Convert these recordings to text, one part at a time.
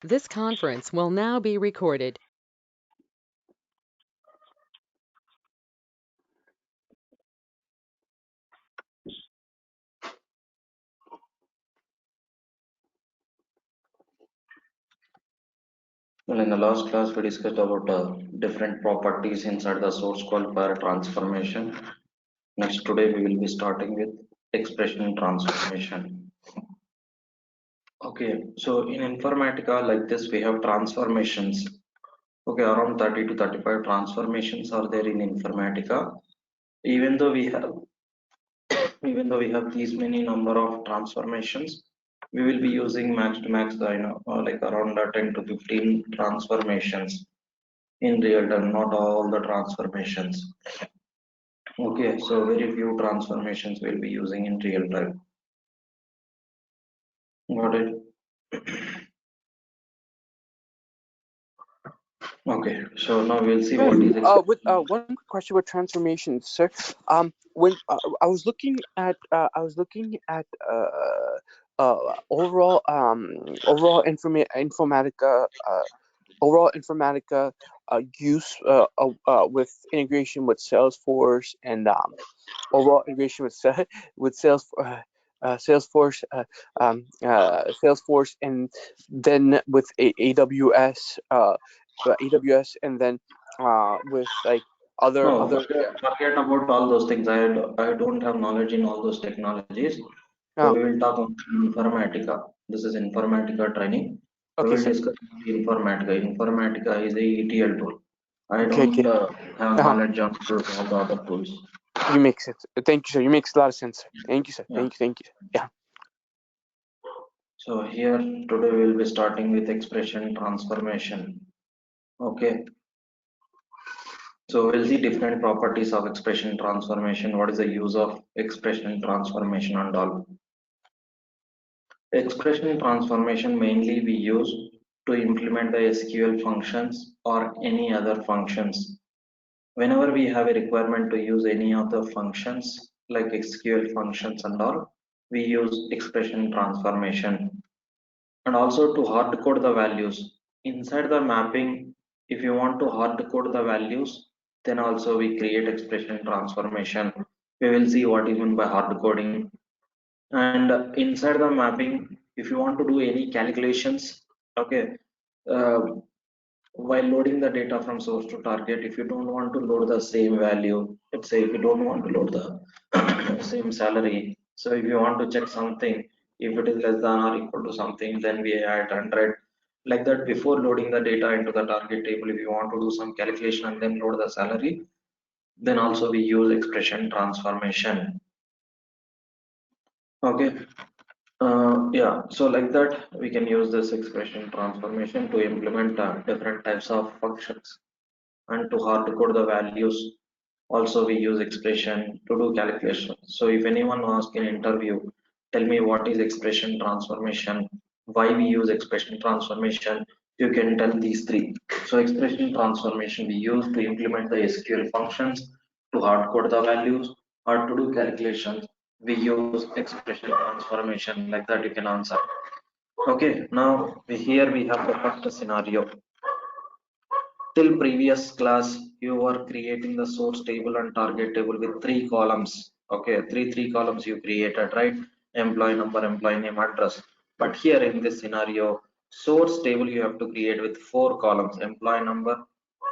This conference will now be recorded. Well, in the last class, we discussed about different properties inside the source called ware transformation. Next, today we will be starting with expression transformation. Okay, so in Informatica, like this, we have transformations. Okay, around 30 to 35 transformations are there in Informatica. Even though we have these many number of transformations, we will be using max to max, like around 10 to 15 transformations in real time, not all the transformations. Okay, so very few transformations we'll be using in real time. Got it? Okay, so now we'll see what is With one quick question with transformations, sir. When I was looking at overall informatica use with integration with Salesforce and overall integration with Salesforce, Salesforce, and then with AWS, and then with like other no, forget about all those things. I don't have knowledge in all those technologies. So Oh, we will talk about Informatica. This is Informatica training. We okay, will sir. discuss Informatica. Informatica is a ETL tool. I Okay, don't okay. have knowledge on all the other tools. You make sense. Thank you, sir. You makes a lot of sense, sir. Thank you, sir. Yeah. Thank you. Yeah. So here today we will be starting with expression transformation. Okay. So we'll see different properties of expression transformation. What is the use of expression transformation and all. Expression transformation mainly we use to implement the SQL functions or any other functions. Whenever we have a requirement to use any of the functions like SQL functions and all, we use expression transformation. And also to hard code the values inside the mapping. If you want to hard code the values, then also we create expression transformation. We will see what is meant by hard coding. And inside the mapping, if you want to do any calculations, okay, uh, while loading the data from source to target, if you don't want to load the same value, let's say if you don't want to load the same salary, so if you want to check something, if it is less than or equal to something, then we add 100, like that. Before loading the data into the target table, if you want to do some calculation and then load the salary, then also we use expression transformation. Okay. Yeah, so like that, we can use this expression transformation to implement different types of functions and to hard code the values. Also, we use expression to do calculation. So if anyone asks in interview, tell me what is expression transformation, why we use expression transformation, you can tell these three. So expression transformation we use to implement the SQL functions, to hard code the values, or to do calculations. We use expression transformation, like that you can answer. Okay, now here we have the first scenario. Till previous class you were creating the source table and target table with three columns. Okay, three columns you created, right? Employee number, employee name, address. But here in this scenario, source table you have to create with four columns: employee number,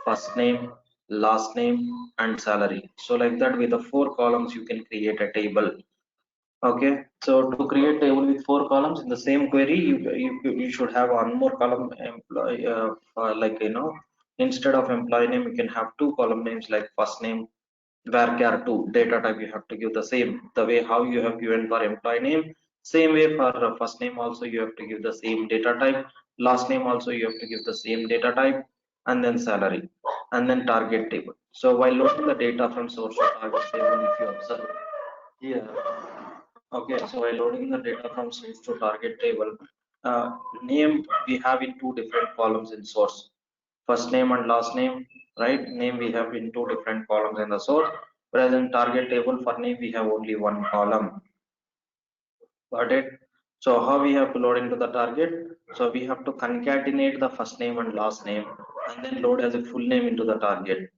first name, last name, and salary. So like that, with the four columns you can create a table. Okay, so to create table with four columns in the same query, you should have one more column employee, like instead of employee name, you can have two column names like first name, varchar 2. Data type you have to give the same, the way how you have given for employee name, same way for first name also you have to give the same data type, last name also you have to give the same data type, and then salary, and then target table. So while loading the data from source to target table, if you observe here. Okay, so while loading the data from source to target table, name we have in two different columns in source. First name and last name, right? Name we have in two different columns in the source, whereas in target table for name we have only one column. Got it? So how we have to load into the target? So we have to concatenate the first name and last name and then load as a full name into the target.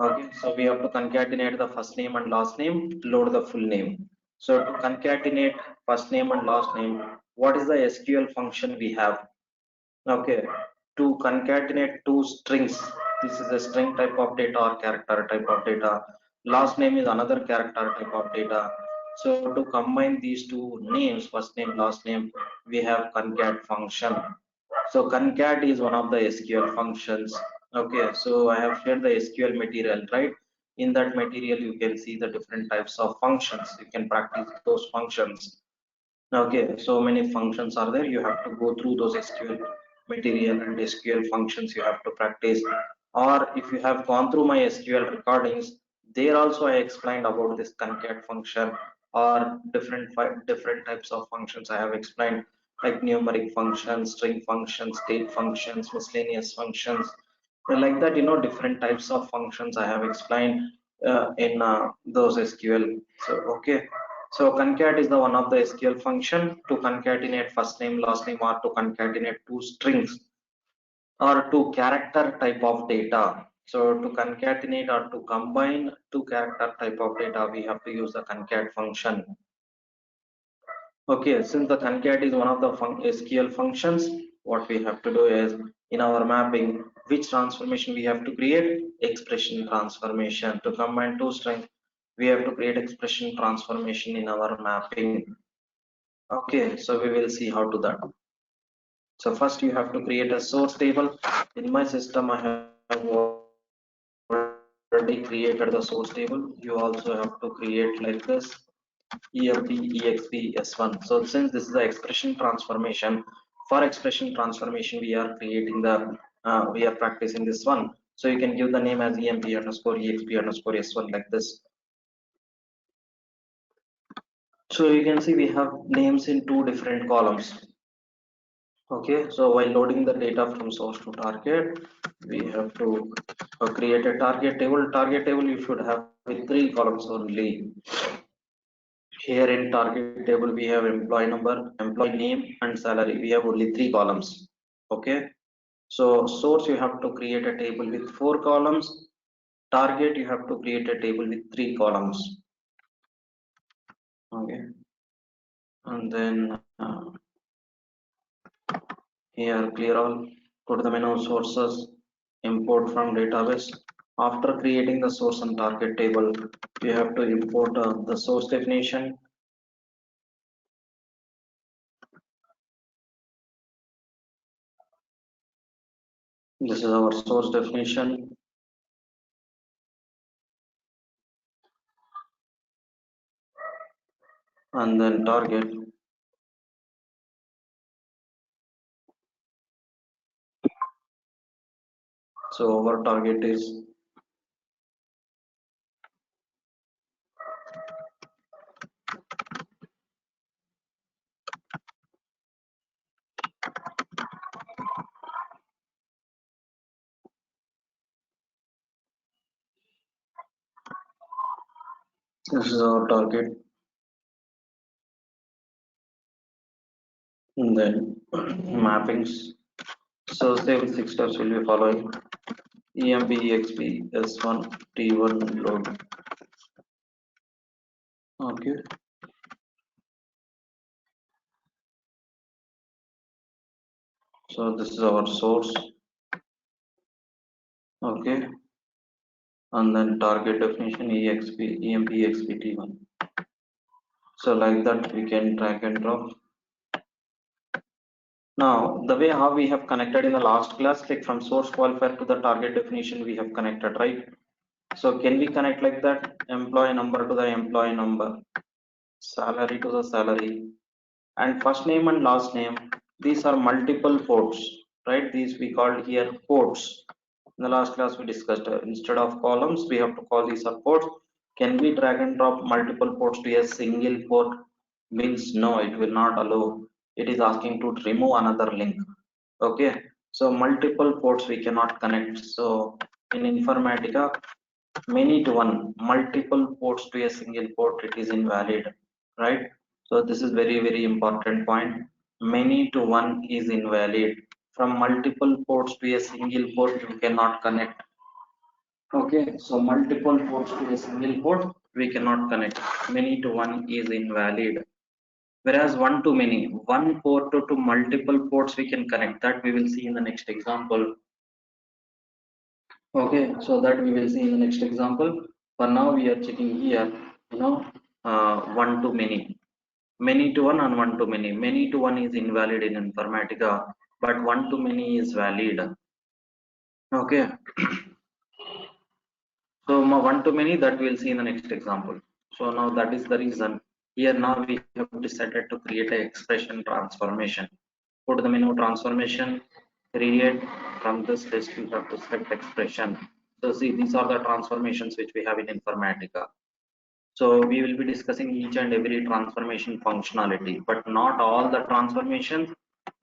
Okay, so we have to concatenate the first name and last name, load the full name. So to concatenate first name and last name, what is the SQL function we have? Okay, to concatenate two strings, this is a string type of data or character type of data. Last name is another character type of data. So to combine these two names, first name, last name, we have concat function. So concat is one of the SQL functions. Okay, so I have shared the SQL material, right? In that material, you can see the different types of functions. You can practice those functions. Okay, so many functions are there. You have to go through those SQL material and SQL functions you have to practice. Or if you have gone through my SQL recordings, there also I explained about this concat function or different types of functions I have explained, like numeric functions, string functions, state functions, miscellaneous functions. Like that, different types of functions I have explained in those SQL. So okay. So concat is the one of the SQL function to concatenate first name, last name, or to concatenate two strings or two character type of data. So to concatenate or to combine two character type of data, we have to use the concat function. Okay, since the concat is one of the SQL functions, what we have to do is in our mapping, which transformation we have to create? Expression transformation. To combine two strings, we have to create expression transformation in our mapping. Okay, so we will see how to that. So first you have to create a source table. In my system, I have already created the source table. You also have to create like this EMP, EXP, S1. So since this is the expression transformation, for expression transformation, we are practicing this one. So you can give the name as EMP underscore EXP underscore S1 like this. So you can see we have names in two different columns. Okay, so while loading the data from source to target, we have to create a target table. Target table you should have with three columns only. Here in target table we have employee number, employee name, and salary. We have only three columns. Okay, so source you have to create a table with four columns. Target you have to create a table with three columns. Okay, and then here clear all, go to the menu sources, import from database. After creating the source and target table, you have to import the source definition. This is our source definition. And then target. So our target is this is our target. And then mappings. So save 6 steps will be following. EMP, EXP, S1, T1 load. Okay. So this is our source. Okay. And then target definition EXP, EMP, EXP, T1. So like that we can drag and drop. Now the way how we have connected in the last class, like from source qualifier to the target definition we have connected, right? So can we connect like that? Employee number to the employee number, salary to the salary, and first name and last name. These are multiple ports, right? These we called here ports. In the last class we discussed instead of columns we have to call these are ports. Can we drag and drop multiple ports to a single port? Means no, it will not allow. It is asking to remove another link. Okay, so multiple ports we cannot connect. So in Informatica, many to one, multiple ports to a single port, it is invalid, right? So this is very important point. Many to one is invalid. From multiple ports to a single port you cannot connect. Okay, so multiple ports to a single port we cannot connect. Many to one is invalid. Whereas one to many, one port to multiple ports we can connect. That we will see in the next example. Okay, so that we will see in the next example. For now we are checking here, one to many. Many to one and one to many. Many to one is invalid in Informatica, but one to many is valid. Okay. So one to many, that we'll see in the next example. So now that is the reason. Here now we have decided to create an expression transformation. Go to the menu transformation, create. From this list we have to select expression. So see, these are the transformations which we have in Informatica. So we will be discussing each and every transformation functionality, but not all the transformations.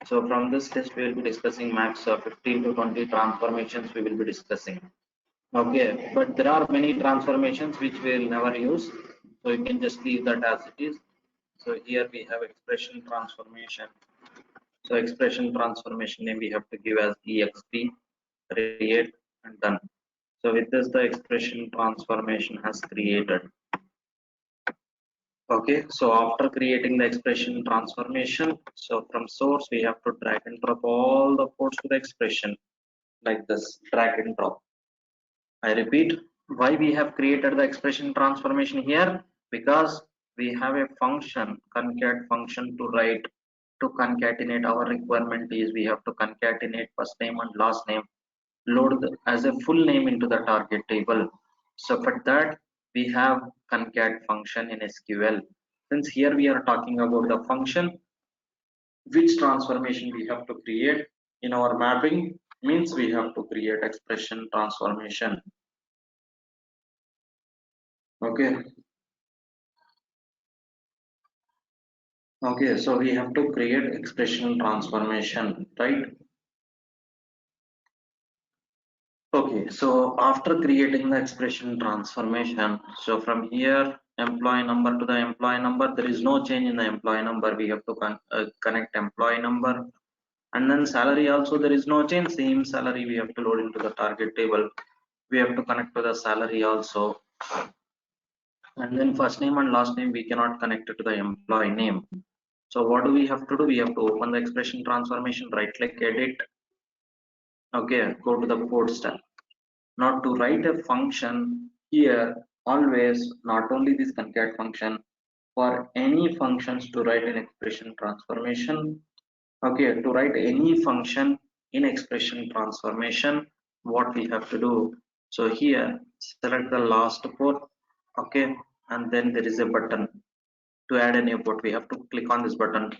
So from this test we will be discussing max 15 to 20 transformations we will be discussing. Okay, but there are many transformations which we will never use. So you can just leave that as it is. So here we have expression transformation. So expression transformation name we have to give as EXP, create and done. So with this the expression transformation has created. Okay, so after creating the expression transformation, so from source we have to drag and drop all the ports to the expression like this, drag and drop. I repeat, why we have created the expression transformation here? Because we have a function, concat function to write, to concatenate. Our requirement is we have to concatenate first name and last name, load as a full name into the target table. So for that we have concat function in SQL. Since here we are talking about the function, which transformation we have to create in our mapping means we have to create expression transformation. Okay. Okay, so we have to create expression transformation, right? Okay, so after creating the expression transformation, so from here employee number to the employee number, there is no change in the employee number. We have to connect employee number, and then salary also there is no change. Same salary we have to load into the target table. We have to connect to the salary also, and then first name and last name we cannot connect it to the employee name. So what do we have to do? We have to open the expression transformation, right click, edit. Okay, go to the ports tab. Now to write a function here, always not only this concat function, for any functions to write an expression transformation. Okay, to write any function in expression transformation, what we have to do? So here select the last port. Okay, and then there is a button to add a new port. We have to click on this button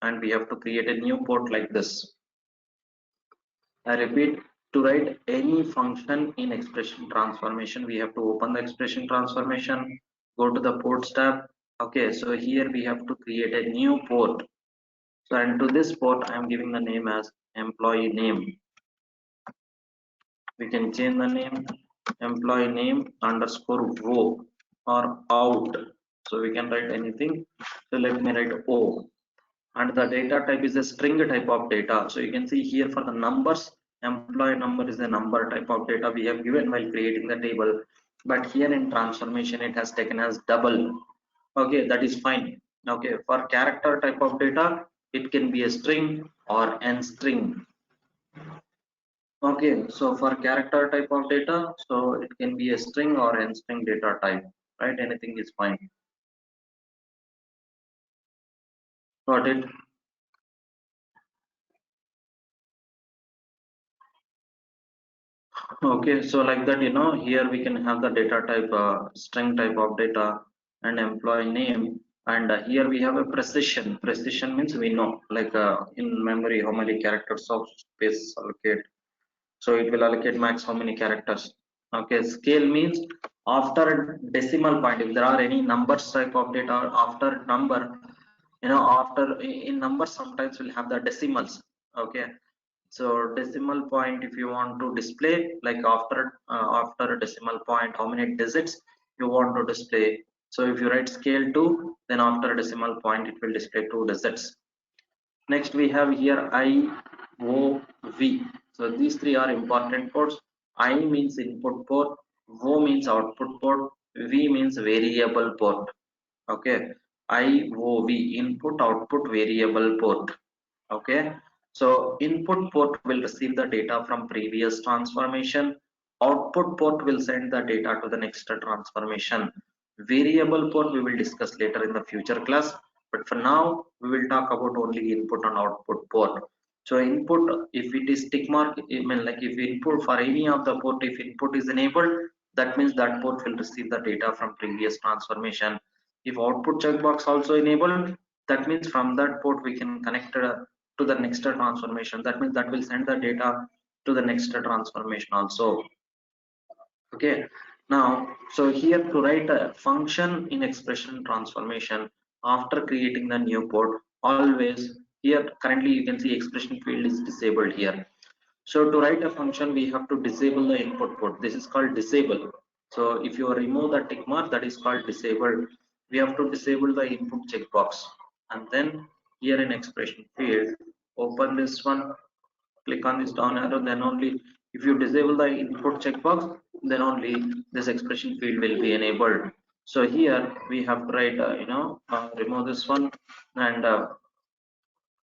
and we have to create a new port like this. I repeat, to write any function in expression transformation, we have to open the expression transformation, go to the ports tab. Okay, so here we have to create a new port. So and to this port I am giving the name as employee name. We can change the name employee name underscore wo or out. So we can write anything. So let me write O. And the data type is a string type of data. So you can see here for the numbers, employee number is a number type of data we have given while creating the table, but here in transformation it has taken as double. Okay, that is fine. Okay, for character type of data it can be a string or n string. Okay, so for character type of data, so it can be a string or n string data type, right? Anything is fine. Got it? Okay, so like that, here we can have the data type, string type of data and employee name. And here we have a precision. Precision means we know, like in memory, how many characters of space allocate. So it will allocate max how many characters. Okay, scale means after decimal point, if there are any numbers type of data after number, after in numbers sometimes we'll have the decimals. Okay, so decimal point, if you want to display, like after a decimal point how many digits you want to display, So if you write scale 2, then after a decimal point it will display 2 digits. Next we have here I, O, V. So these three are important ports. I means input port, O means output port, V means variable port. Okay, IOV, input output variable port. Okay, so input port will receive the data from previous transformation, output port will send the data to the next transformation. Variable port we will discuss later in the future class, but for now we will talk about only input and output port. So input, if it is tick mark, I mean like if input for any of the port, if input is enabled, that means that port will receive the data from previous transformation. If output checkbox also enabled, that means from that port we can connect to the next transformation. That means that will send the data to the next transformation also. Okay, now so here to write a function in expression transformation after creating the new port, always here currently you can see expression field is disabled here. So to write a function, we have to disable the input port. This is called disable. So if you remove the tick mark, that is called disabled. We have to disable the input checkbox, and then here in expression field, open this one, click on this down arrow. Then only if you disable the input checkbox, then only this expression field will be enabled. So here we have to write, remove this one, and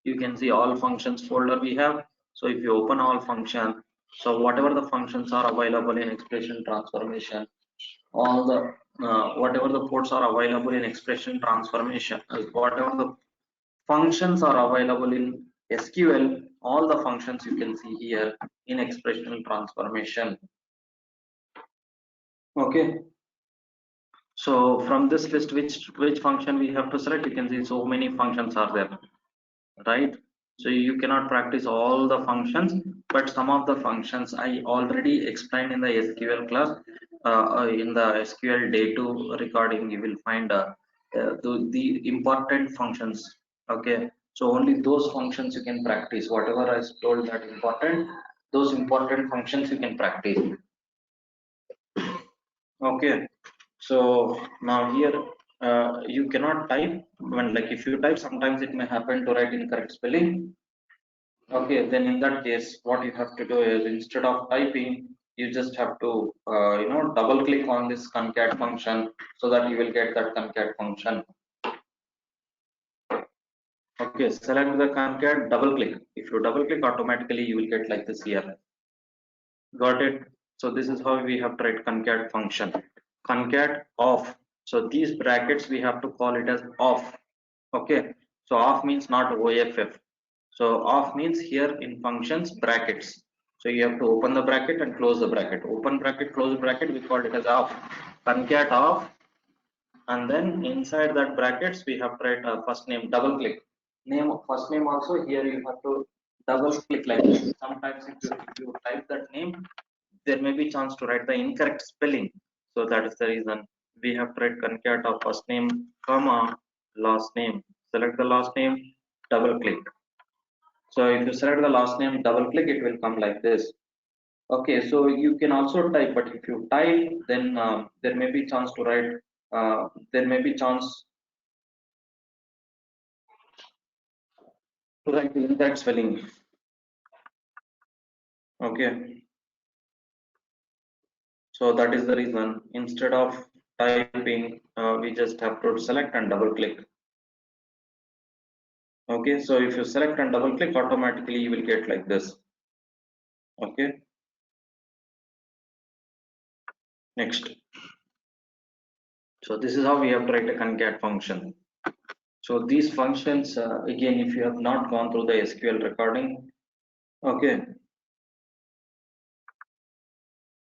you can see all functions folder we have. So if you open all function, so whatever the functions are available in expression transformation, all the whatever the ports are available in expression transformation, whatever the functions are available in SQL, all the functions you can see here in expression transformation. Okay, so from this list, which function we have to select, you can see so many functions are there, right? So you cannot practice all the functions, but some of the functions I already explained in the SQL class. In the SQL day 2 recording, you will find the important functions. Okay, so only those functions you can practice. Whatever I told that important, those important functions you can practice. Okay, so now here you cannot type. When like if you type, sometimes it may happen to write incorrect spelling. Okay, then in that case, what you have to do is instead of typing, you just have to double click on this concat function so that you will get that concat function. Okay, select the concat, double click. If you double click, automatically you will get like this here. Got it? So this is how we have to write concat function. Concat off. So these brackets we have to call it as off. Okay, so off means not OFF. So off means here in functions brackets. So you have to open the bracket and close the bracket. Open bracket, close bracket, we call it as off. Concat off, and then inside that brackets we have to write a first name, double click. Name first name also here you have to double click like this. Sometimes if you type that name, there may be chance to write the incorrect spelling. So that is the reason we have to write concat of first name, comma, last name. Select the last name, double click. So if you select the last name, double click, it will come like this. Okay, so you can also type, but if you type, then there may be chance to write. There may be chance to write the incorrect spelling. Okay, so that is the reason. Instead of typing, we just have to select and double click. Okay, so if you select and double click, automatically you will get like this. Okay, next. So this is how we have to write a concat function. So these functions, again, if you have not gone through the SQL recording, okay,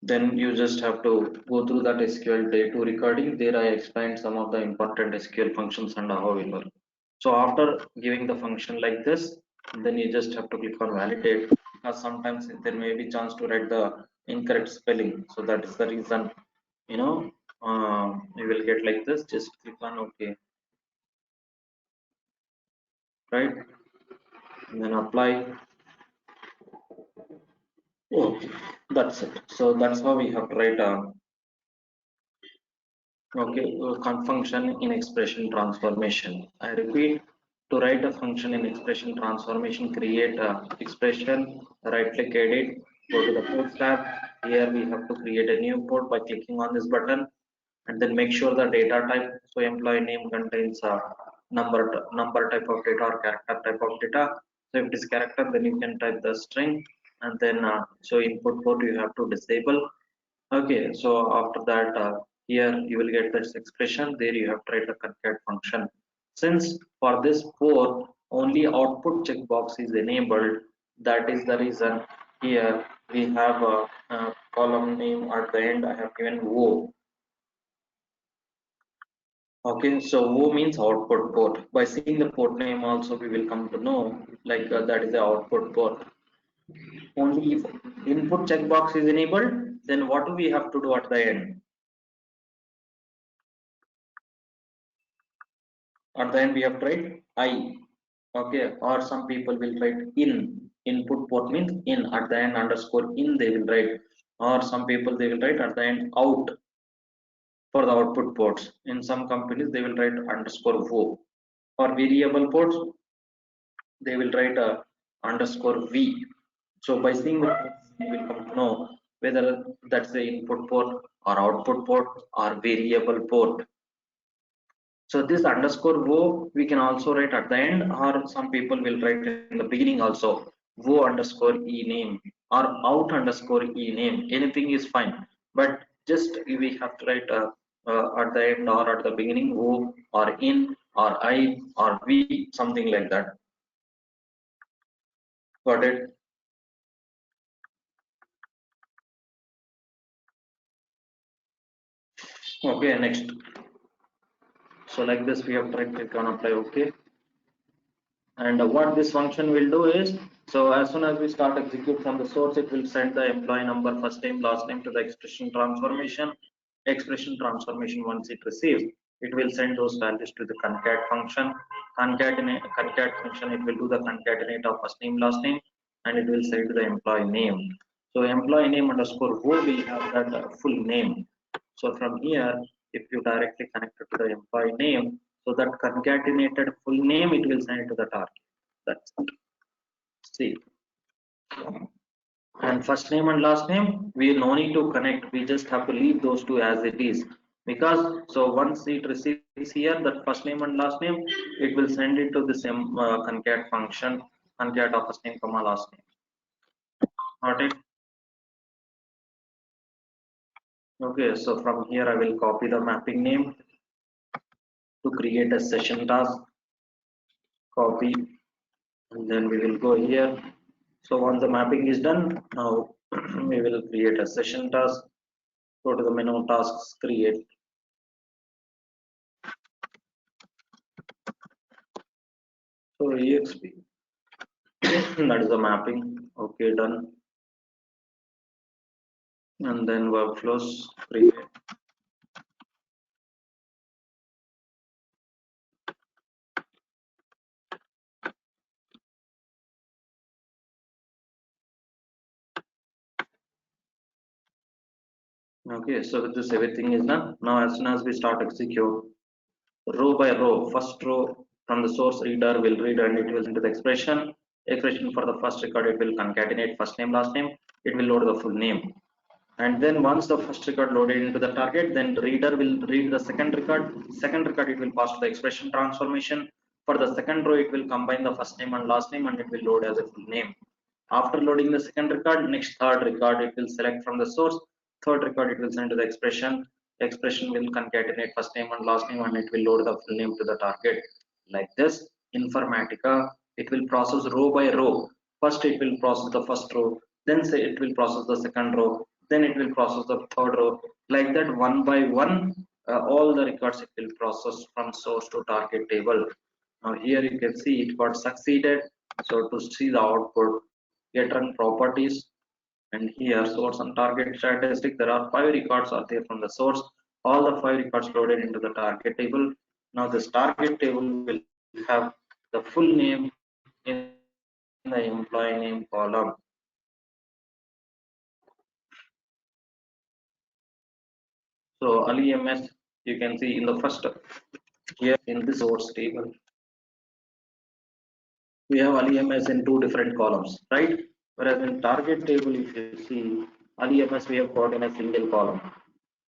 then you just have to go through that SQL day 2 recording. There I explained some of the important SQL functions and how it works. So after giving the function like this, then you just have to click on validate, because sometimes there may be chance to write the incorrect spelling. So that is the reason, you will get like this. Just click on OK, right? And then apply. Okay, that's it. So that's how we have to write Okay, function in expression transformation. I repeat, to write a function in expression transformation, create a expression, right click edit, go to the ports tab. Here we have to create a new port by clicking on this button, and then make sure the data type. So employee name contains a number type of data or character type of data. So if it is character, then you can type the string, and then so input port you have to disable. Okay, so after that, here you will get this expression. There you have tried the concat function. Since for this port only output checkbox is enabled, that is the reason here we have a column name at the end. I have given O. Okay, so O means output port. By seeing the port name also, we will come to know like that is the output port. Only if input checkbox is enabled, then what do we have to do at the end? At the end we have tried I. Okay, or some people will write in. Input port means in, at the end underscore in they will write, or some people they will write at the end out for the output ports. In some companies they will write underscore vo. For variable ports they will write underscore v. So by seeing the ports we will come to know whether that's the input port or output port or variable port. So this underscore wo we can also write at the end, or some people will write in the beginning also. Wo underscore e name or out underscore e name. Anything is fine, but just we have to write at the end or at the beginning wo or in or I or we, something like that. Got it? Okay, next. So like this we have tried click on apply. Okay. And what this function will do is, so as soon as we start execute from the source, it will send the employee number, first name, last name to the expression transformation. Once it receives, it will send those values to the concat function. Concat function, it will do the concatenate of first name, last name, and it will send the employee name. So employee name underscore who will have that full name. So from here, if you directly connect it to the employee name, so that concatenated full name, it will send it to the target. That's it. See. And first name and last name, we no need to connect. We just have to leave those two as it is. Because so once it receives here that first name and last name, it will send it to the same concat function, concat of first name comma last name. Got it? Okay, so from here I will copy the mapping name to create a session task. Copy, and then we will go here. So once the mapping is done, now we will create a session task. Go to the menu, tasks, create. So EXP, that is the mapping. Okay, done. And then workflows, create. Okay, so with this everything is done. Now as soon as we start execute, row by row, first row from the source reader will read and it will into the expression. Expression for the first record, it will concatenate first name, last name. It will load the full name. And then once the first record loaded into the target, then reader will read the second record it will pass to the expression transformation. For the second row it will combine the first name and last name and it will load as a full name. After loading the second record, next third record it will select from the source, third record it will send to the expression will concatenate first name and last name and it will load the full name to the target. Like this, Informatica, it will process row by row. First it will process the first row, then say it will process the second row, then it will process the third row. Like that, one by one, all the records it will process from source to target table. Now here you can see it got succeeded. So to see the output, get run properties, and here source and target statistic, there are 5 records are there from the source. All the 5 records loaded into the target table. Now this target table will have the full name in the employee name column. So Ali MS you can see in the first here in this source table, we have LEMS in two different columns, right? Whereas in target table, if you see LEMS, we have got in a single column,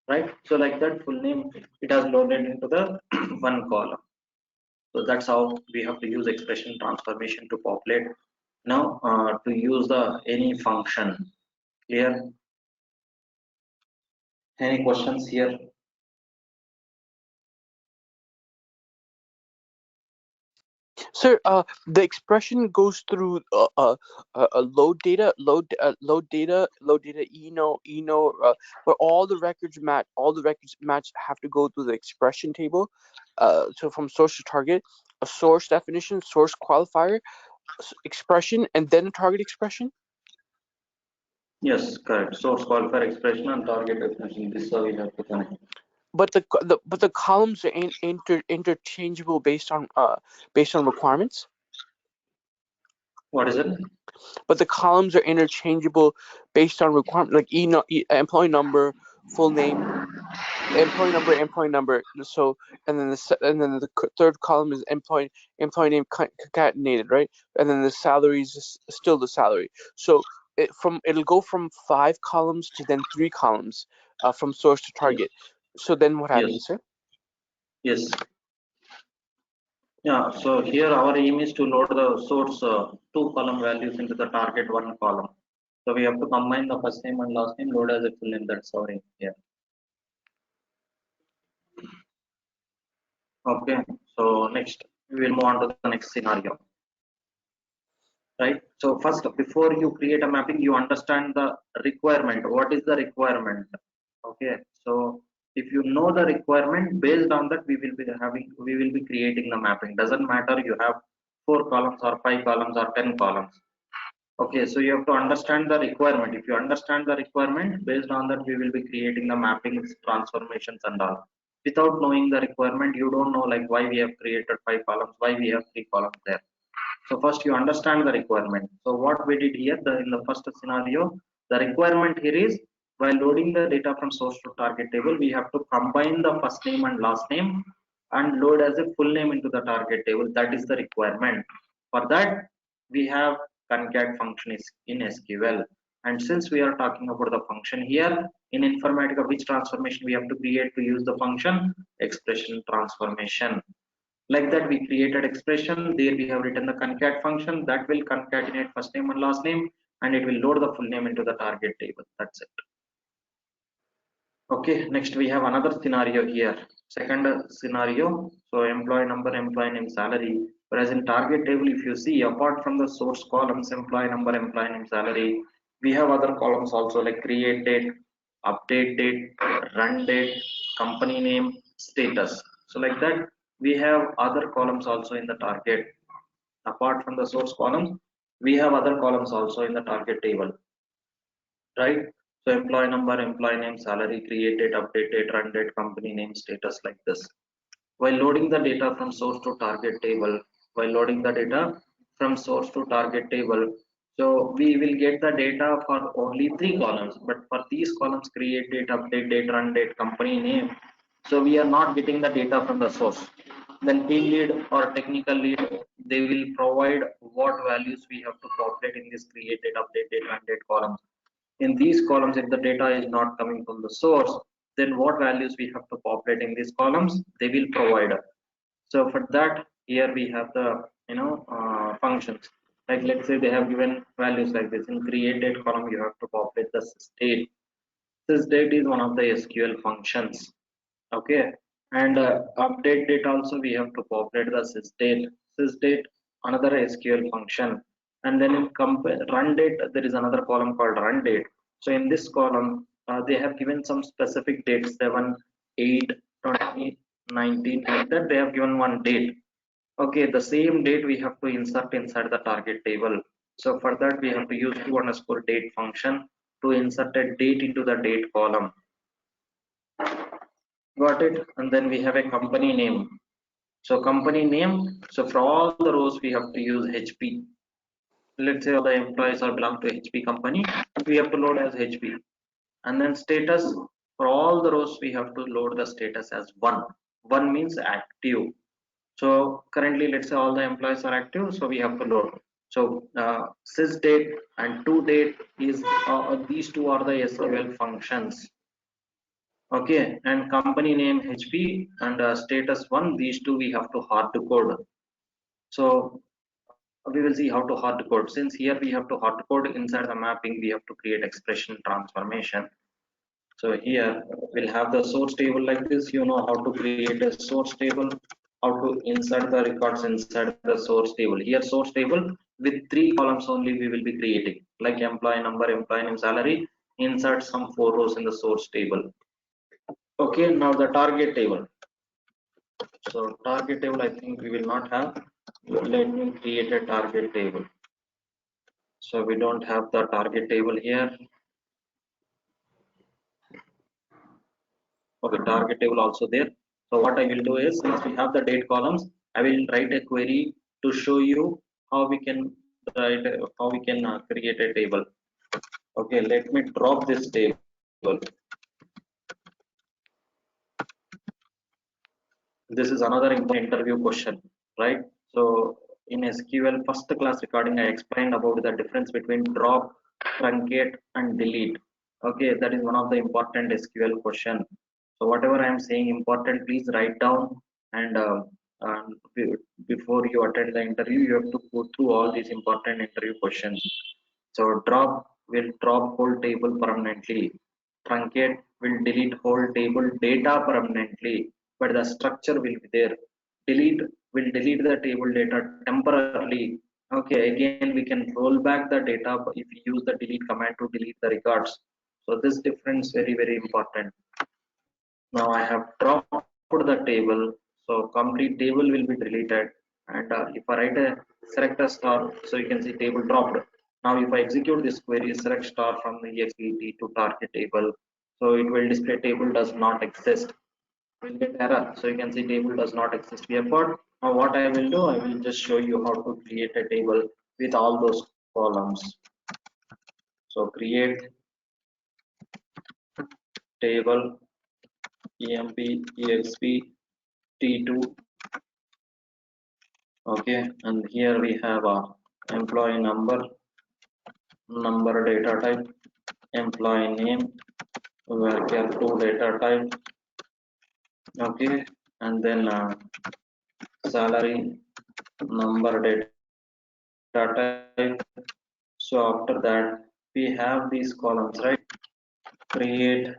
right? So like that full name, it has loaded into the one column. So that's how we have to use expression transformation to populate. Now to use the any function. Clear? Any questions here? Sir, the expression goes through load data, load data, where all the records match have to go through the expression table. So from source to target, a source definition, source qualifier, expression, and then a target expression. Yes, correct. Source qualifier expression and target definition. This is how we have to connect. But the columns are interchangeable based on requirements. What is it? But the columns are interchangeable based on requirement, like employee number, full name, employee number. So and then the third column is employee name concatenated, right? And then the salary is still the salary. So it'll go from 5 columns to then 3 columns, from source to target. So then what happens, sir? Yes. Yeah, so here our aim is to load the source 2 column values into the target 1 column. So we have to combine the first name and last name, load as a full name. That's our aim here. Okay, so next we will move on to the next scenario. Right. So first, before you create a mapping, you understand the requirement. What is the requirement? Okay. So if you know the requirement, based on that, we will be creating the mapping. Doesn't matter you have 4 columns or 5 columns or 10 columns. Okay. So you have to understand the requirement. If you understand the requirement, based on that, we will be creating the mappings, transformations, and all. Without knowing the requirement, you don't know like why we have created 5 columns, why we have 3 columns there. So first you understand the requirement. So what we did here, in the first scenario, the requirement here is while loading the data from source to target table, we have to combine the first name and last name and load as a full name into the target table. That is the requirement. For that, we have concat function is in SQL. And since we are talking about the function here in Informatica, which transformation we have to create to use the function? Expression transformation. Like that, we created expression. There we have written the concat function that will concatenate first name and last name, and it will load the full name into the target table. That's it. Okay, next we have another scenario here. Second scenario. So employee number, employee name, salary. Whereas in target table, if you see, apart from the source columns, employee number, employee name, salary, we have other columns also like create date, update date, run date, company name, status. So like that, we have other columns also in the target. Apart from the source columns, we have other columns also in the target table, right? So employee number, employee name, salary, create date, update date, run date, company name, status, like this. While loading the data from source to target table, so we will get the data for only 3 columns, but for these columns, create date, update date, run date, company name, so we are not getting the data from the source. Then team lead or technical lead, they will provide what values we have to populate in this create date, update date, run date columns. In these columns, if the data is not coming from the source, then what values we have to populate in these columns, they will provide. So for that, here we have the functions. Like let's say they have given values like this. In create date column, you have to populate the sysdate. Sysdate is one of the SQL functions. Okay, and update date also we have to populate the sysdate, another SQL function. And then in run date, there is another column called run date. So in this column, they have given some specific dates, 7, 8, 20, 19, like that. They have given one date. Okay, the same date we have to insert inside the target table. So for that, we have to use to_date function to insert a date into the date column. Got it? And then we have a company name. So company name, so for all the rows we have to use HP. Let's say all the employees are belong to HP company, we have to load as HP. And then status, For all the rows, we have to load the status as 1. 1 means active. So currently, let's say all the employees are active, so we have to load. So sys date and to date is these two are the SQL functions. Okay, and company name HP and status 1, these two we have to hard code. So we will see how to hard code. Since here we have to hard code inside the mapping, we have to create expression transformation. So here we'll have the source table like this. You know how to create a source table, how to insert the records inside the source table. Here source table with 3 columns only we will be creating, like employee number, employee name, salary. Insert some 4 rows in the source table. Okay, now the target table. So target table I think we will not have. Let me create a target table. So we don't have the target table here. Okay, target table also there. So what I will do is, since we have the date columns, I will write a query to show you how we can create a table. Okay, let me drop this table. This is another important interview question, right? So in SQL first class recording, I explained about the difference between drop, truncate, and delete. Okay, that is one of the important SQL question. So whatever I am saying important, please write down, and before you attend the interview, you have to go through all these important interview questions. So drop will drop whole table permanently. Truncate will delete whole table data permanently, but the structure will be there. Delete will delete the table data temporarily. Okay, again we can roll back the data if we use the delete command to delete the records. So this difference very important. Now I have dropped the table, so complete table will be deleted. And if I write a select a star, so you can see table dropped. Now if I execute this query select star from the EXP to target table, so it will display table does not exist. We'll get error. So you can see table does not exist. We have got. Now what I will do, I will just show you how to create a table with all those columns. So create table emp exp t2. Okay, and here we have a employee number data type, employee name, varchar 2 data type. Okay, and then salary number data type. So after that we have these columns, right? Create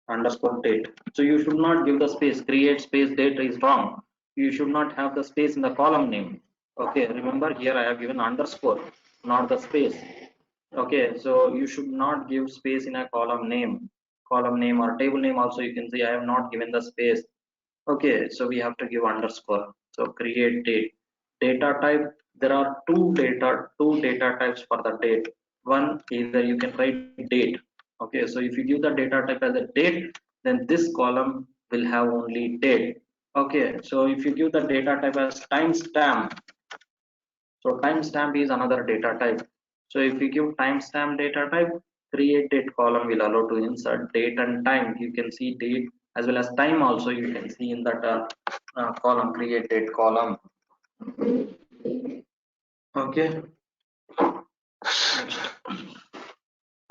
underscore date. So you should not give the space. Create space date is wrong. You should not have the space in the column name. Okay, remember here I have given underscore, not the space. Okay, so you should not give space in a column name or table name. Also you can see I have not given the space. Okay, so we have to give underscore. So create data type. There are two data types for the date. One, either you can write date. Okay, so if you give the data type as a date, then this column will have only date. Okay, so if you give the data type as timestamp, so timestamp is another data type. So if you give timestamp data type, create date column will allow to insert date and time. You can see date as well as time also you can see in that column, create date column. Okay. Next,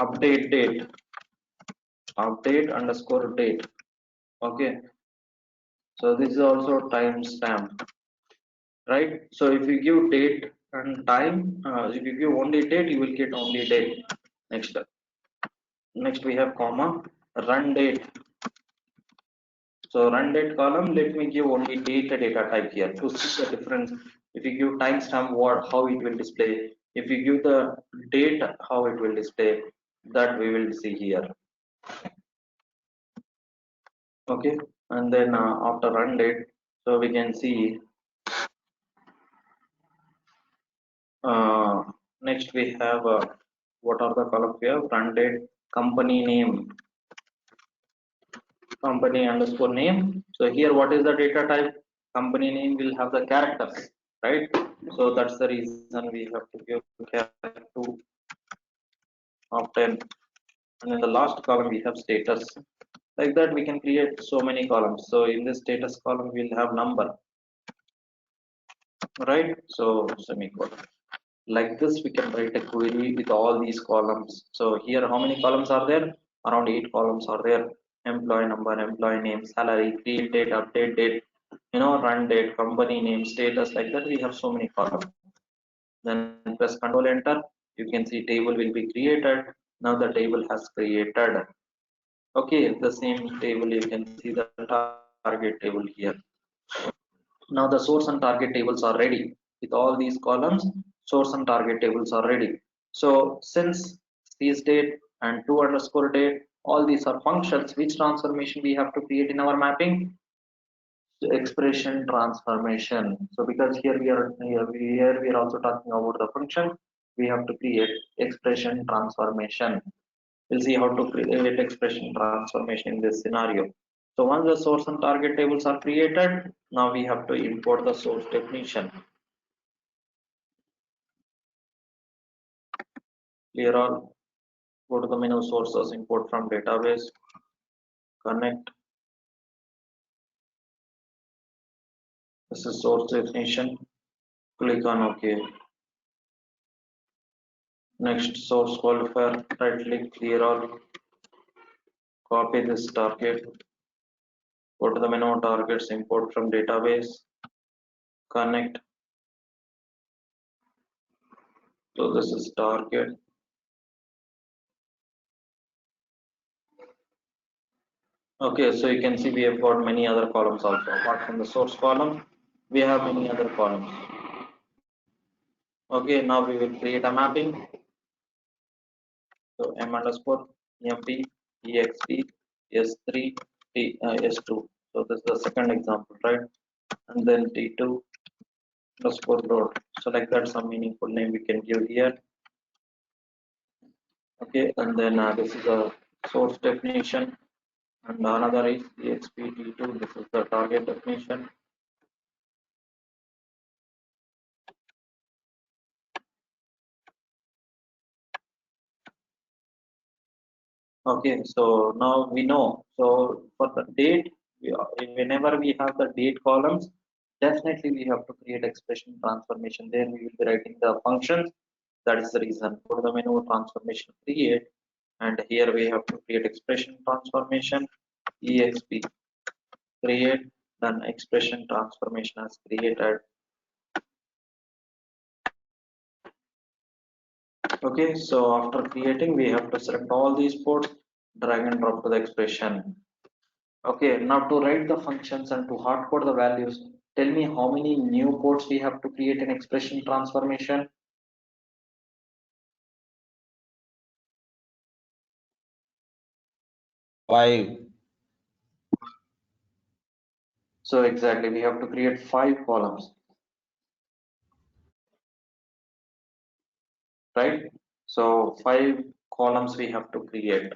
update date, update underscore date. Okay. So this is also timestamp, right? So if you give date and time, if you give only date, you will get only date. Next we have comma, run date. So run date column, let me give only data type here to see the difference. If you give timestamp, how it will display. If you give the date, how it will display. That we will see here. Okay, and then after run date, so we can see. Next we have what are the columns we have? Run date, company name, company underscore name. So here what is the data type? Company name will have the characters, right? So that's the reason we have to give character 2 of 10. And in the last column we have status. Like that we can create so many columns. So in this status column we'll have number, right? So semicolon. Like this we can write a query with all these columns. So here how many columns are there? Around 8 columns are there. Employee number, employee name, salary, create date, update date, run date, company name, status. Like that we have so many columns. Then press Control Enter. You can see table will be created. Now the table has created. Okay, the same table you can see the target table here. Now the source and target tables are ready. With all these columns, source and target tables are ready. So since these date and to underscore date, all these are functions, which transformation we have to create in our mapping? Expression transformation. So because here we are also talking about the function, we have to create expression transformation. We'll see how to create expression transformation in this scenario. So once the source and target tables are created, now we have to import the source definition. Clear all. Go to the menu sources, import from database, connect. This is source definition. Click on OK. Next source qualifier, right click, clear all. Copy this target. Go to the menu targets, import from database, connect. So this is target. Okay, so you can see we have got many other columns also. Apart from the source column, we have many other columns. Okay, now we will create a mapping. So m underscore mp exp s3 s2. So this is the second example, right? And then t2 underscore load. So like that, some meaningful name we can give here. Okay, and then this is a source definition, and another is EXP T2. This is the target definition. Okay, so now we know. So for the date, whenever we have the date columns, definitely we have to create expression transformation. There we will be writing the functions. That is the reason. Go to the menu transformation create, and here we have to create expression transformation exp create. Then expression transformation has created. Okay, so after creating, we have to select all these ports, drag and drop to the expression. Okay, now to write the functions and to hard code the values, tell me how many new ports we have to create an expression transformation. Five. So exactly, we have to create 5 columns, right? So 5 columns we have to create.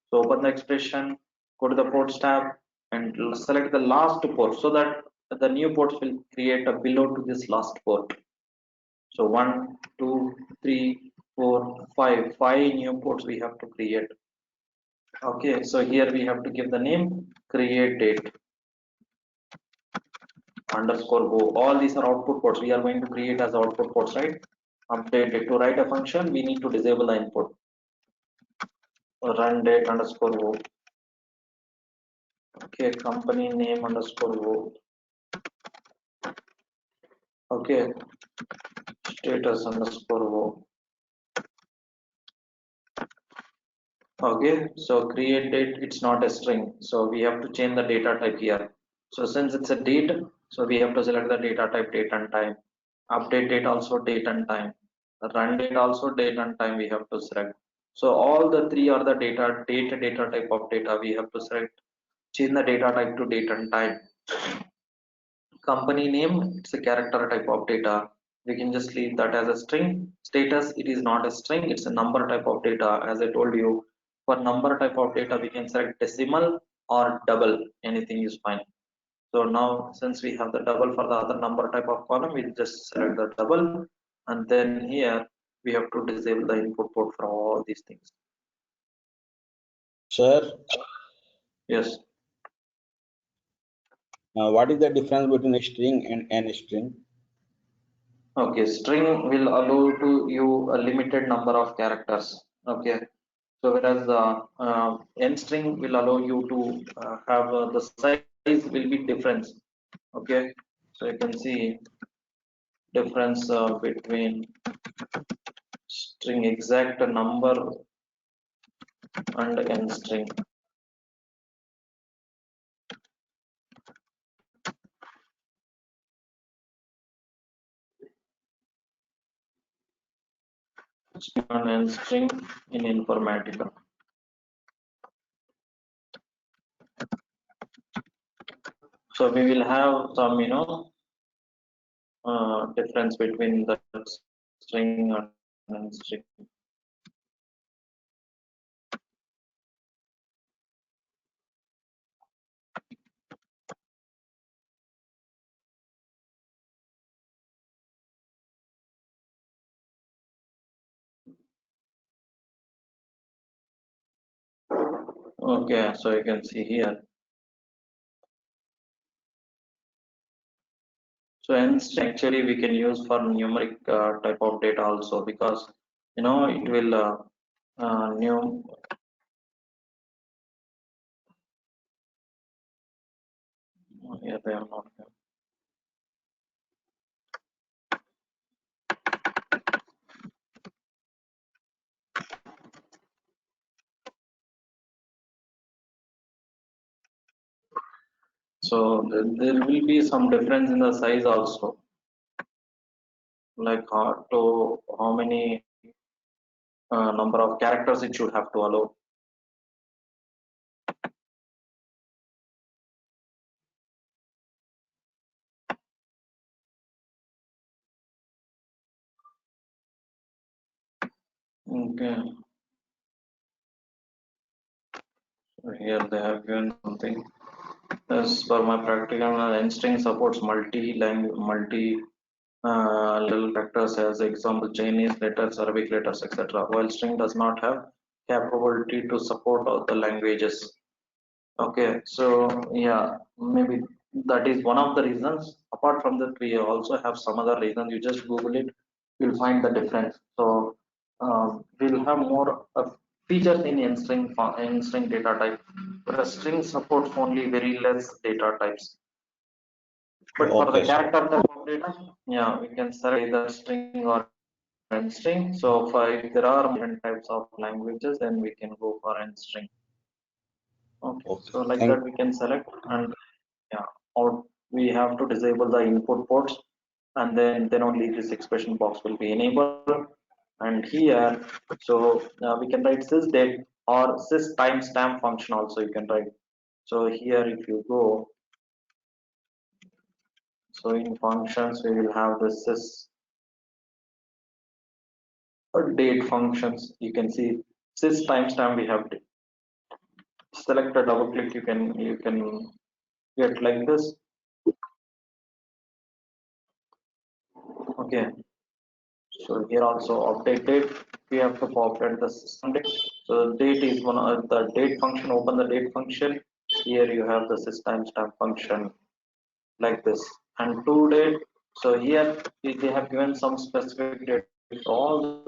So open the expression, go to the ports tab, and select the last port so that the new ports will create a below to this last port. So 1, 2, 3, 4, 5. 5 new ports we have to create. Okay, so here we have to give the name create date underscore go. All these are output ports. We are going to create as output ports, right? Update date. To write a function, we need to disable the input. Run date underscore go. Okay, company name underscore go. Okay, status underscore go. Okay, so create date, it's not a string, so we have to change the data type here. So since it's a date, so we have to select the data type date and time. Update date also date and time. Run date also date and time we have to select. So all the 3 are the data type of data we have to select. Change the data type to date and time. Company name, it's a character type of data. We can just leave that as a string. Status, it is not a string, it's a number type of data. As I told you, for number type of data we can select decimal or double, anything is fine. So now since we have the double for the other number type of column, we'll just select the double, and then here we have to disable the input port for all these things. Sir, Yes. What is the difference between a string and n string? Okay, string will allow to you a limited number of characters. Okay, so whereas n string will allow you to have the size will be different. Okay, so you can see difference between string exact number and n string. And n string in Informatica. So we will have some, difference between the string and n string. Okay, so you can see here. So hence actually we can use for numeric type of data also, because it will new. Yeah, they are not here. So there will be some difference in the size also, like how many number of characters it should have to allow. Okay, so here they have given something. As per my practical, string supports multi level factors, as example Chinese letters, Arabic letters, etc. While string does not have capability to support all the languages. Okay, so yeah, maybe that is one of the reasons. Apart from that, we also have some other reasons. You just Google it, you'll find the difference. So we'll have more features in string data type, whereas string supports only very less data types. But for the Okay, sir. character type of data, yeah, we can select either string or n string. So if there are different types of languages, then we can go for n string. Okay, Okay, so sir. like Thank that we can select, and yeah, or we have to disable the input ports, and then only this expression box will be enabled. And here, so we can write sysdate or sys timestamp function also you can write. So here if you go, so in functions we will have the sys or date functions. You can see sys timestamp, we have to select a double click, you can get like this. Okay, so here also update date, we have to populate the system date. So date is one of the date function, open the date function. Here you have the sys timestamp function like this, and to date. So here they have given some specific date. So all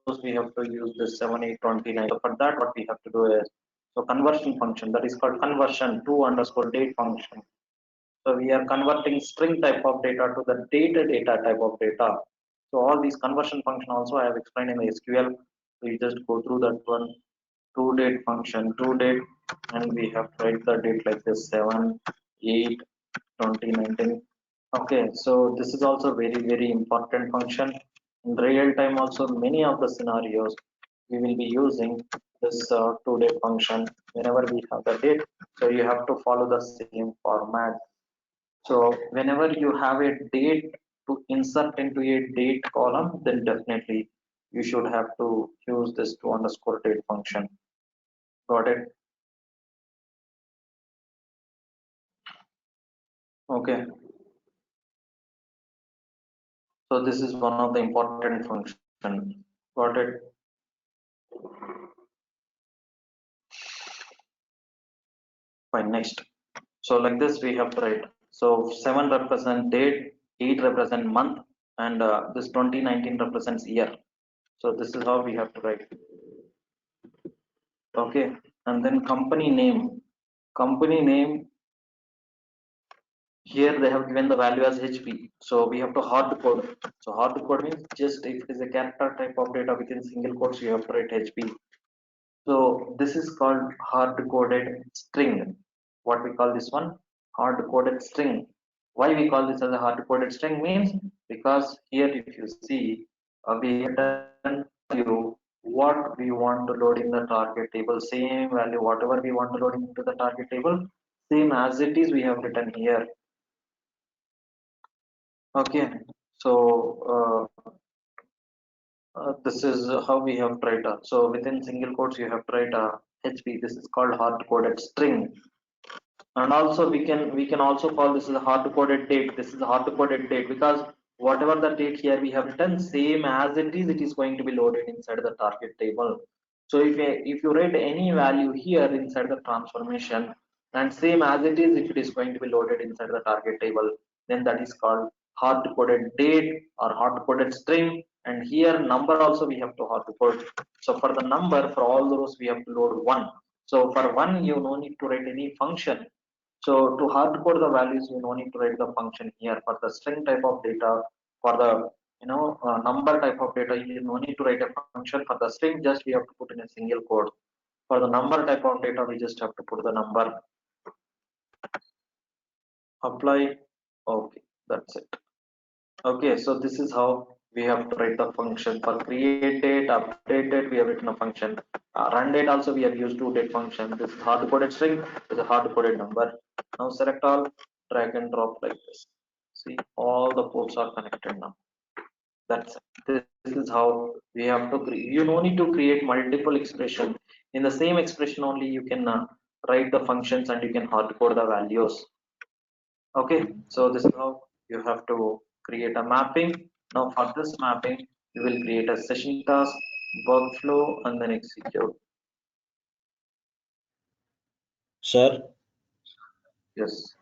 those we have to use this 7829. So for that what we have to do is, so conversion function, that is called conversion to underscore date function. So we are converting string type of data to the data type of data. So all these conversion function also I have explained in the SQL. We just go through that one. To date function, to date, and we have to write the date like this 7 8 2019. Okay, so this is also very important function. In real time also, many of the scenarios we will be using this to date function whenever we have the date. So you have to follow the same format. So whenever you have a date to insert into a date column, then definitely you should have to use this to underscore date function. Got it? Okay. So this is one of the important function. Got it? Fine, next. So like this we have to write. So 7 represent date, 8 represent month, and this 2019 represents year. So this is how we have to write. Okay, and then company name. Company name, here they have given the value as HP. So we have to hard code. So hard code means just if it is a character type of data within single quotes, you have to write HP. So this is called hard coded string. What we call this one? Hard coded string. Why we call this as a hard coded string means because here if you see we have done you what we want to load in the target table, same value whatever we want to load into the target table, same as it is we have written here. Okay, so this is how we have tried. So within single quotes you have tried HP. This is called hard coded string. And also we can also call this as a hard coded date. This is a hard coded date because whatever the date here we have written, same as it is going to be loaded inside the target table. So if you write any value here inside the transformation and same as it is, if it is going to be loaded inside the target table, then that is called hard coded date or hard coded string. And here number also we have to hard code. So for the number, for all those we have to load one. So for one you no need to write any function. So to hard code the values, you no need to write the function here. For the string type of data, for the number type of data, you no need to write a function. For the string, just we have to put in a single code. For the number type of data, we just have to put the number. Apply. Okay, that's it. Okay, so this is how we have to write the function. For create date, update date, we have written a function. Run date also we have used to date function. This is hard coded string, this is a hard coded number. Now select all, drag and drop like this. See, all the ports are connected now. That's it. This is how we have to create. You no need to create multiple expression. In the same expression only you can write the functions and you can hard code the values. Okay, so this is how you have to create a mapping. Now for this mapping you will create a session task, workflow, and then execute. Sir, Yes,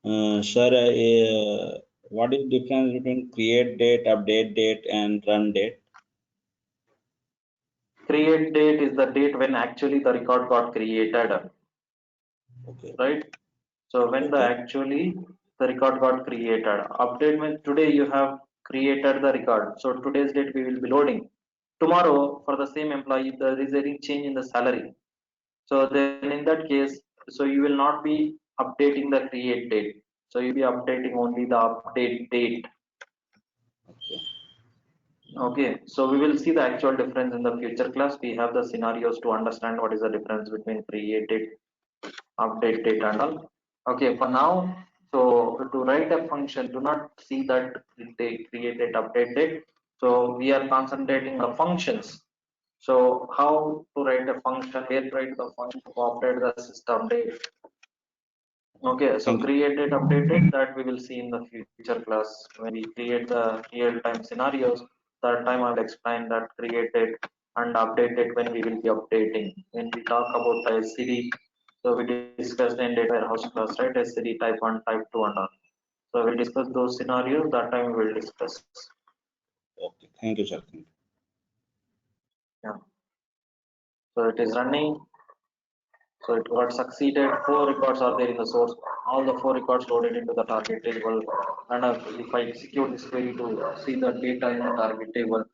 sir, what is the difference between create date, update date, and run date? create date is the date when actually the record got created, Okay. right? So when the Okay. actually the record got created. Update means today you have created the record, so today's date we will be loading. Tomorrow for the same employee there is any change in the salary, so then in that case, so you will not be updating the create date, so you'll be updating only the update date. Okay. Okay, so we will see the actual difference in the future class. We have the scenarios to understand what is the difference between create date, update date, and all. Okay, for now, so to write a function, do not see that they create date, update date. So we are concentrating on functions. So how to write a function, where to write the function to update the system date. Okay, so Thank you. create date, update date, that we will see in the future class when we create the real-time scenarios. That time I will explain that create date and update date when we will be updating. When we talk about the SCD, so we discussed in data warehouse class, right? SCD type 1, type 2, and all. So we'll discuss those scenarios. That time we will discuss. Okay. Thank you, sir. Thank you. Yeah. So it is running. So it got succeeded. 4 records are there in the source. All the 4 records loaded into the target table. And if I execute this query to see the data in the target table,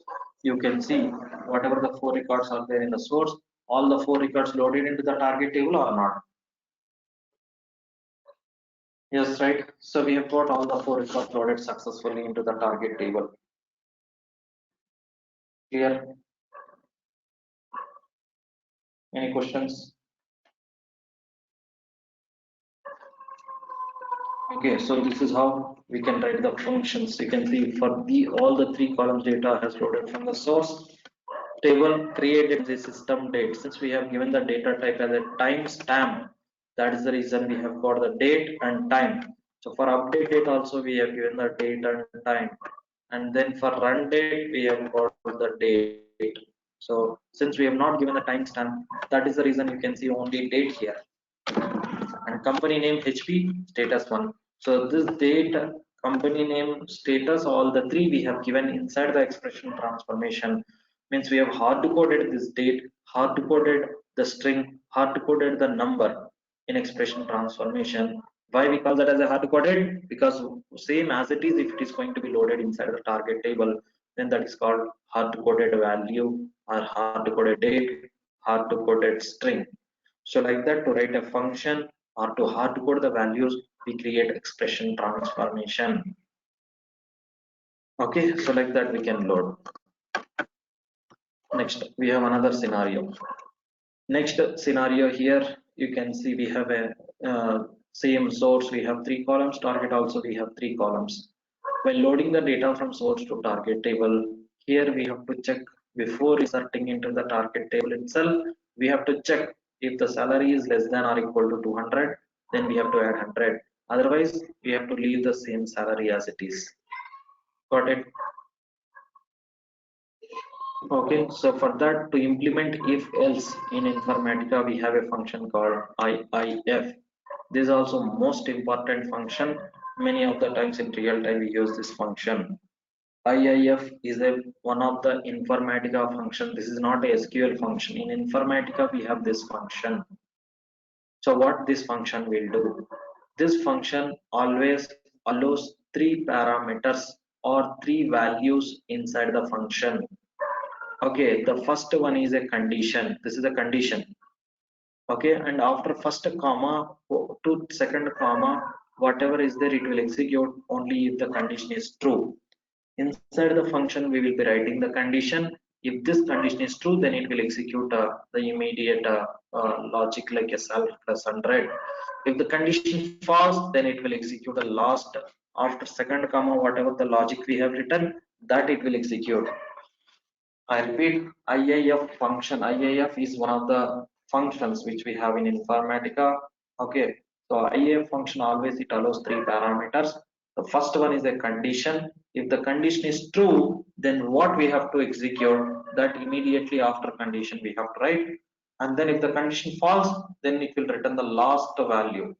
you can see whatever the 4 records are there in the source, all the 4 records loaded into the target table or not. Yes, right. So we have got all the 4 records loaded successfully into the target table. Clear? Any questions? Okay, so this is how we can write the functions. You can see for the all the 3 columns data has loaded from the source table, created the system date. Since we have given the data type as a timestamp, that is the reason we have got the date and time. So for update date also we have given the date and time, and then for run date we have got the date. So since we have not given the timestamp, that is the reason you can see only date here. And company name HP status 1. So this date, company name, status, all the three we have given inside the expression transformation. Means we have hard coded this date, hard coded the string, hard coded the number in expression transformation. Why we call that as a hard coded? Because same as it is, if it is going to be loaded inside the target table, then that is called hard coded value or hard coded date, hard coded string. So like that, to write a function or to hard code the values, we create expression transformation. Okay, so like that we can load. Next, we have another scenario. Next scenario here, you can see we have a same source, we have 3 columns, target also we have 3 columns. When loading the data from source to target table, here we have to check before inserting into the target table itself, we have to check if the salary is less than or equal to 200, then we have to add 100. Otherwise, we have to leave the same salary as it is. Got it? Okay, so for that, to implement if else in Informatica, we have a function called IIF. This is also most important function. Many of the times in real time we use this function. IIF is one of the Informatica function. This is not a SQL function. In Informatica, we have this function. So what this function will do? This function always allows 3 parameters or 3 values inside the function. Okay, the first one is a condition. This is a condition. Okay, and after first comma to second comma, whatever is there, it will execute only if the condition is true. Inside the function, we will be writing the condition. If this condition is true, then it will execute the immediate logic like a self plus 100. If the condition false, then it will execute the last after second comma, whatever the logic we have written, that it will execute. I repeat, IIF function. IIF is one of the functions which we have in Informatica. Okay, so IIF function always it allows 3 parameters. The first one is a condition. If the condition is true, then what we have to execute, that immediately after condition we have to write. And then if the condition false, then it will return the last value.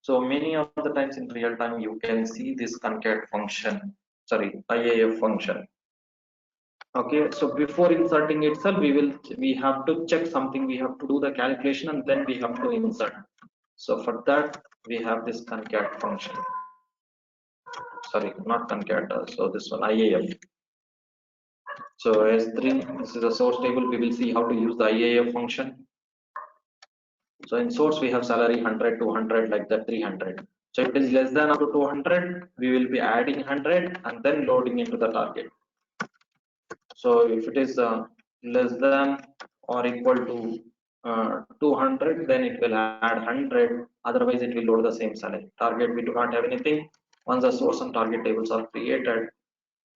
So many of the times in real time you can see this concat function, sorry, IIF function. Okay, so before inserting itself, we have to check something, we have to do the calculation and then we have to insert. So for that we have this concat function, sorry, not concat, so this one IAF. So S3, this is a source table, we will see how to use the IAF function. So in source we have salary 100, 200, like that, 300. So if it is less than up to 200, we will be adding 100 and then loading into the target. So if it is less than or equal to 200, then it will add 100. Otherwise, it will load the same salary. Target, we do not have anything. Once the source and target tables are created,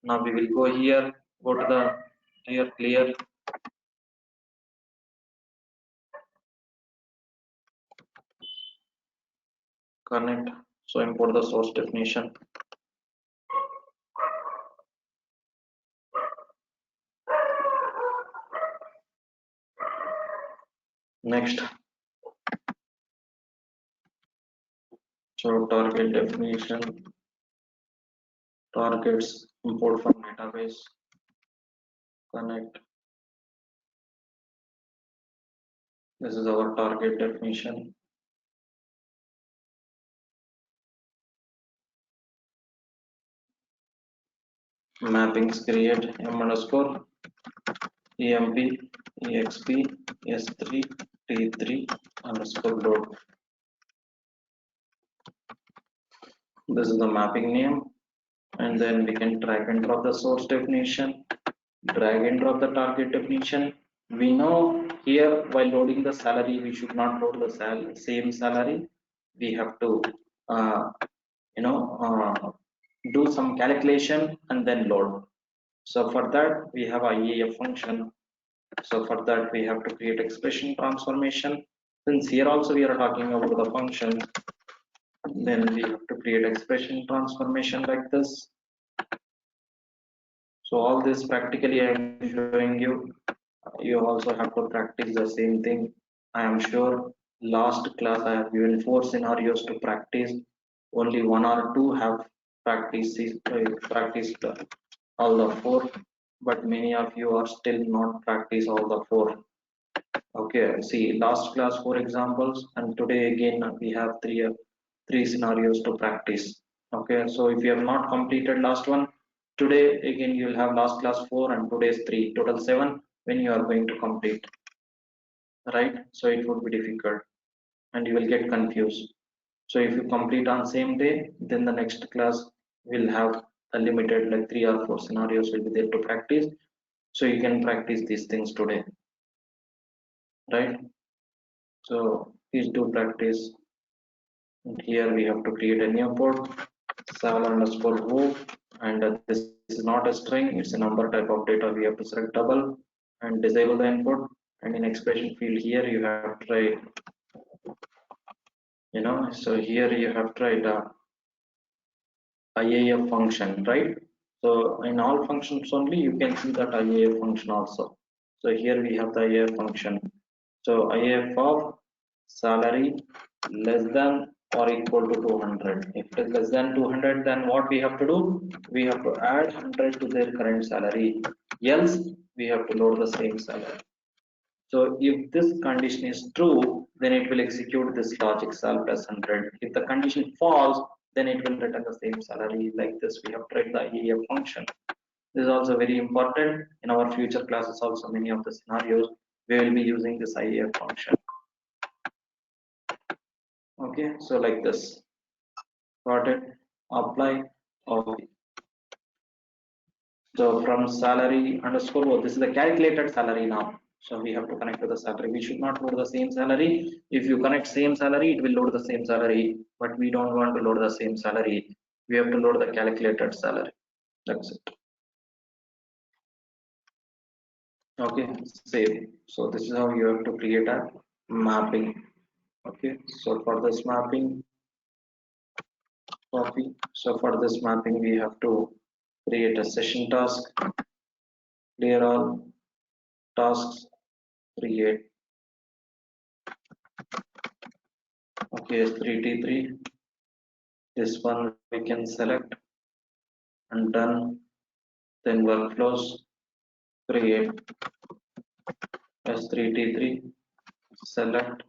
now we will go here, go to the clear. Connect. So import the source definition. Next. So target definition, targets, import from database, connect. This is our target definition. Mappings create m underscore emp exp s3 t3 underscore load. This is the mapping name, and then we can drag and drop the source definition, drag and drop the target definition. We know here while loading the salary, we should not load the same salary. We have to you know do some calculation and then load. So for that we have IAF function. So for that we have to create expression transformation. Since here also we are talking about the function, then we have to create expression transformation like this. So all this practically I am showing you. You also have to practice the same thing. I am sure last class I have given 4 scenarios to practice. Only 1 or 2 have practiced all the 4, but many of you are still not practice all the 4. Okay, see last class 4 examples, and today again we have three scenarios to practice. Okay, so if you have not completed last one, today again you will have last class 4 and today's 3, total 7 when you are going to complete, right? So it would be difficult and you will get confused. So if you complete on same day, then the next class will have a limited like 3 or 4 scenarios will be there to practice. So you can practice these things today, right? So please do practice. And here we have to create a new port, sal underscore who, and this is not a string, it's a number type of data. We have to select double and disable the input. And in expression field here you have tried, so here you have tried IAF function, right? So in all functions only you can see that IAF function also. So here we have the IAF function. So IAF of salary less than or equal to 200. If it is less than 200, then what we have to do? We have to add 100 to their current salary. Else we have to load the same salary. So if this condition is true, then it will execute this logic sal plus 100. If the condition false, then it will return the same salary. Like this, we have tried the IAF function. This is also very important in our future classes. Also, many of the scenarios we will be using this IAF function. Okay, so like this, got it? Apply. Okay. So from salary underscore, this is the calculated salary now. So we have to connect to the salary. We should not load the same salary. If you connect same salary, it will load the same salary. But we don't want to load the same salary. We have to load the calculated salary. That's it. Okay, save. So this is how you have to create a mapping. Okay, so for this mapping, copy. So for this mapping, we have to create a session task, clear all tasks, create. Okay, S3T3. This one we can select and done. Then workflows, create S3T3, select,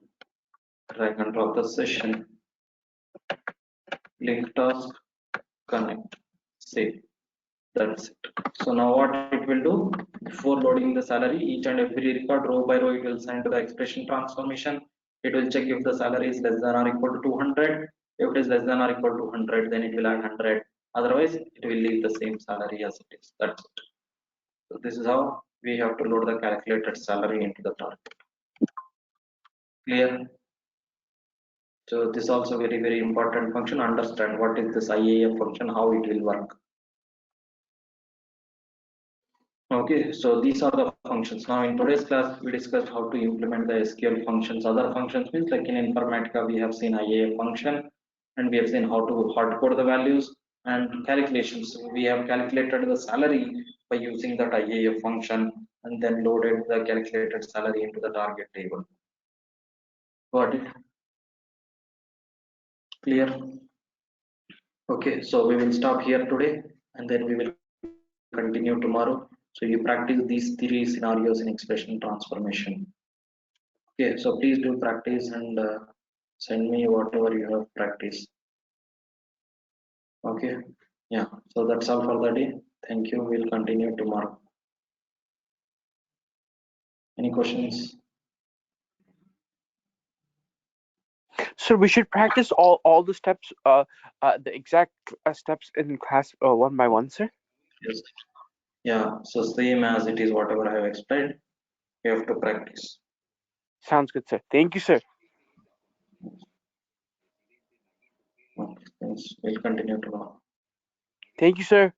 drag and drop the session, link task, connect, save. That's it. So now what it will do, before loading the salary, each and every record row by row, it will send to the expression transformation. It will check if the salary is less than or equal to 200. If it is less than or equal to 100, then it will add 100. Otherwise, it will leave the same salary as it is. That's it. So this is how we have to load the calculated salary into the target. Clear? So this is also very important function. Understand what is this IAF function, how it will work. Okay, so these are the functions. Now in today's class, we discussed how to implement the SQL functions. Other functions means like in Informatica, we have seen IAF function and we have seen how to hard code the values and calculations. We have calculated the salary by using that IAF function and then loaded the calculated salary into the target table. Got it? Clear? Okay, so we will stop here today and then we will continue tomorrow. So you practice these 3 scenarios in expression transformation. Okay, so please do practice and send me whatever you have practiced. Okay, yeah, so that's all for the day. Thank you. We'll continue tomorrow. Any questions? So we should practice all the steps, the exact steps in class one by one, sir. Yes. Yeah. So same as it is whatever I have explained. You have to practice. Sounds good, sir. Thank you, sir. Okay, thanks. We'll continue tomorrow. Thank you, sir.